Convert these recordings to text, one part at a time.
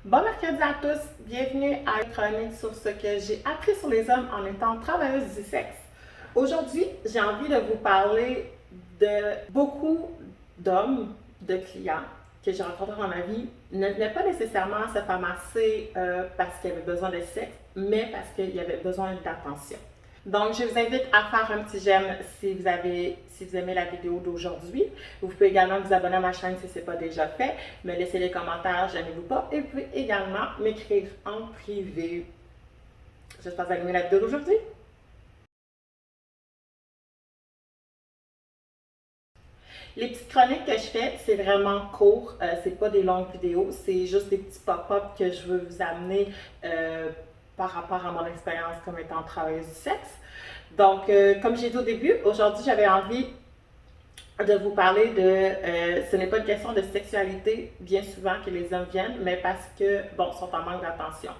Bon mercredi à tous, bienvenue à une chronique sur ce que j'ai appris sur les hommes en étant travailleuse du sexe. Aujourd'hui, j'ai envie de vous parler de beaucoup d'hommes, de clients que j'ai rencontrés dans ma vie, ne venaient pas nécessairement se faire masser parce qu'ils avaient besoin de sexe, mais parce qu'ils avaient besoin d'attention. Donc, je vous invite à faire un petit j'aime si vous aimez la vidéo d'aujourd'hui. Vous pouvez également vous abonner à ma chaîne si ce n'est pas déjà fait, me laisser des commentaires, j'aimez-vous pas, et vous pouvez également m'écrire en privé. J'espère que vous avez aimé la vidéo d'aujourd'hui. Les petites chroniques que je fais, c'est vraiment court, c'est pas des longues vidéos, c'est juste des petits pop-up que je veux vous amener par rapport à mon expérience comme étant travailleuse du sexe. Donc, comme j'ai dit au début, aujourd'hui j'avais envie de vous parler ce n'est pas une question de sexualité, bien souvent que les hommes viennent, mais parce que, bon, sont en manque d'attention.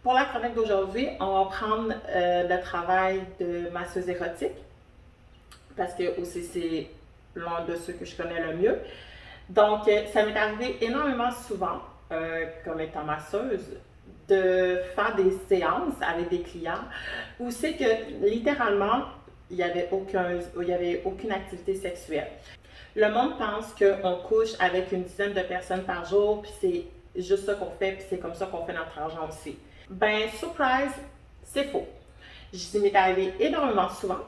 Pour la chronique d'aujourd'hui, on va prendre le travail de masseuse érotique, parce que aussi c'est l'un de ceux que je connais le mieux. Donc, ça m'est arrivé énormément souvent, comme étant masseuse, de faire des séances avec des clients où c'est que littéralement, il n'y avait aucune activité sexuelle. Le monde pense qu'on couche avec une dizaine de personnes par jour, puis c'est juste ça qu'on fait, puis c'est comme ça qu'on fait notre argent aussi. Ben, surprise, c'est faux. Je m'est arrivé énormément souvent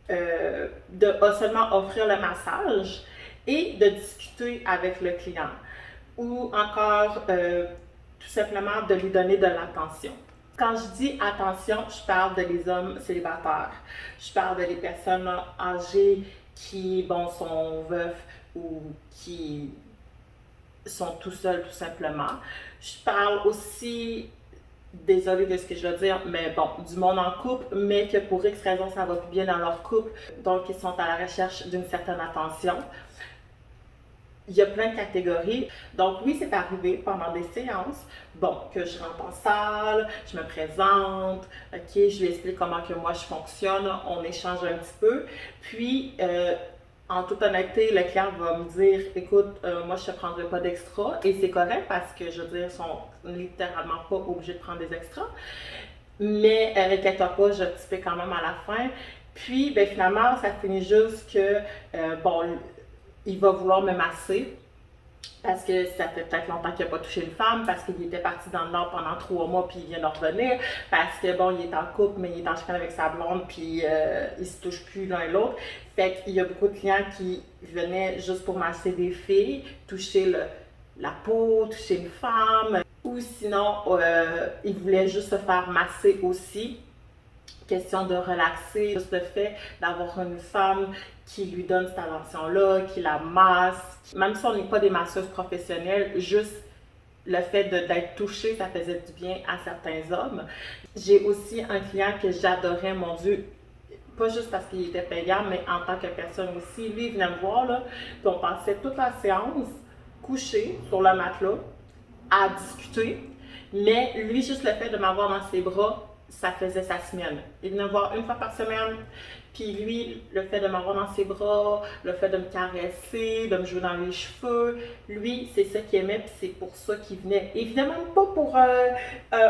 de seulement offrir le massage et de discuter avec le client ou encore tout simplement de lui donner de l'attention. Quand je dis attention, je parle de les hommes célibataires. Je parle de les personnes âgées qui, bon, sont veufs ou qui sont tout seuls, tout simplement. Je parle aussi, désolée de ce que je veux dire, mais bon, du monde en couple, mais que pour X raison, ça va plus bien dans leur couple, donc ils sont à la recherche d'une certaine attention. Il y a plein de catégories. Donc oui, c'est arrivé pendant des séances, bon, que je rentre en salle, je me présente, ok, je lui explique comment que moi je fonctionne, on échange un petit peu, puis en toute honnêteté, le client va me dire, écoute, moi je ne prendrai pas d'extra, et c'est correct parce que je veux dire, ils sont littéralement pas obligés de prendre des extras, mais inquiète-toi pas, je te fais quand même à la fin. Puis, ben, finalement, ça finit juste que, bon, il va vouloir me masser parce que ça fait peut-être longtemps qu'il n'a pas touché une femme, parce qu'il était parti dans le Nord pendant 3 mois, puis il vient de revenir, parce que bon, il est en couple, mais il est en chicane avec sa blonde, puis il se touche plus l'un et l'autre. Fait qu'il y a beaucoup de clients qui venaient juste pour masser des filles, toucher la peau, toucher une femme, ou sinon, ils voulaient juste se faire masser aussi. Question de relaxer, juste le fait d'avoir une femme qui lui donne cette attention-là, qui la masse. Même si on n'est pas des masseuses professionnelles, juste le fait d'être touché, ça faisait du bien à certains hommes. J'ai aussi un client que j'adorais, mon Dieu, pas juste parce qu'il était payant, mais en tant que personne aussi. Lui, il venait me voir, là, puis on passait toute la séance couché sur le matelas à discuter. Mais lui, juste le fait de m'avoir dans ses bras, ça faisait sa semaine. Il venait me voir une fois par semaine, puis lui, le fait de m'avoir dans ses bras, le fait de me caresser, de me jouer dans les cheveux, lui, c'est ça qu'il aimait, puis c'est pour ça qu'il venait. Il venait même pas pour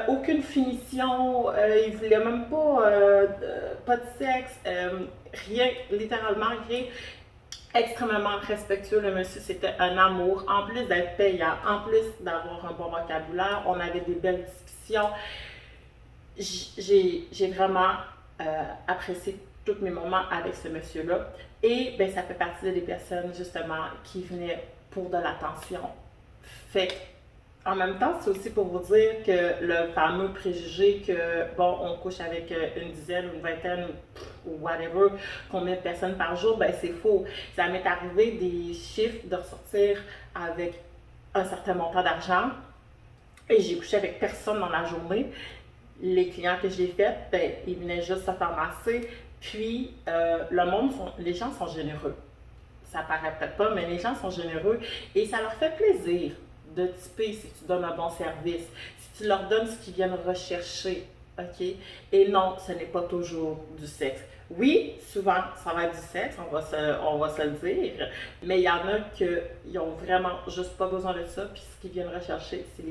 aucune finition, il voulait même pas de sexe, rien, littéralement rien. Extrêmement respectueux, le monsieur, c'était un amour. En plus d'être payant, en plus d'avoir un bon vocabulaire, on avait des belles discussions. J'ai vraiment apprécié tous mes moments avec ce monsieur-là. Et ben, ça fait partie des personnes, justement, qui venaient pour de l'attention. Fait que, en même temps, c'est aussi pour vous dire que le fameux préjugé que, bon, on couche avec une dizaine, une vingtaine, ou whatever, combien de personnes par jour, ben c'est faux. Ça m'est arrivé des chiffres de ressortir avec un certain montant d'argent et j'ai couché avec personne dans la journée. Les clients que j'ai faits, ben, ils venaient juste se faire masser. Puis, les gens sont généreux. Ça paraît peut-être pas, mais les gens sont généreux et ça leur fait plaisir de typer si tu donnes un bon service, si tu leur donnes ce qu'ils viennent rechercher, ok? Et non, ce n'est pas toujours du sexe. Oui, souvent, ça va être du sexe, on va se le dire, mais il y en a qui ont vraiment juste pas besoin de ça, puis ce qu'ils viennent rechercher, c'est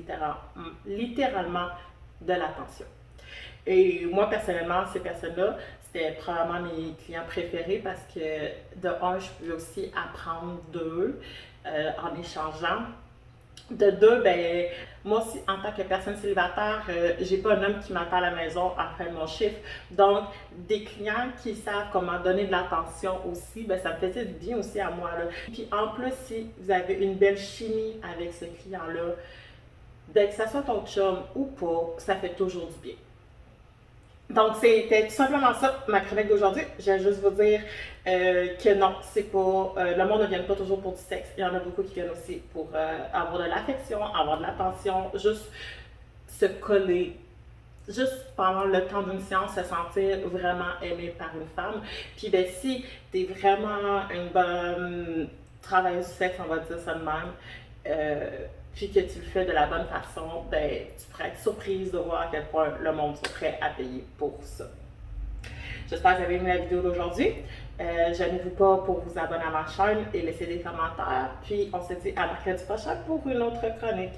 littéralement de l'attention. Et moi, personnellement, ces personnes-là, c'était probablement mes clients préférés parce que, de un, je peux aussi apprendre d'eux en échangeant. De deux, ben, moi aussi, en tant que personne célibataire, j'ai pas un homme qui m'attend à la maison après mon chiffre. Donc, des clients qui savent comment donner de l'attention aussi, ben, ça me faisait du bien aussi à moi, là. Puis en plus, si vous avez une belle chimie avec ce client-là, ben, que ça soit ton chum ou pas, ça fait toujours du bien. Donc, c'était tout simplement ça, ma chronique d'aujourd'hui. Je vais juste vous dire que non, c'est pas. Le monde ne vient pas toujours pour du sexe. Il y en a beaucoup qui viennent aussi pour avoir de l'affection, avoir de l'attention, juste se coller, juste pendant le temps d'une séance, se sentir vraiment aimé par une femme. Puis, ben, si t'es vraiment une bonne travailleuse du sexe, on va dire ça de même, euh, puis que tu le fais de la bonne façon, ben, tu pourrais être surprise de voir à quel point le monde est prêt à payer pour ça. J'espère que vous avez aimé la vidéo d'aujourd'hui. Gênez-vous pas pour vous abonner à ma chaîne et laisser des commentaires. Puis on se dit à mercredi prochain pour une autre chronique.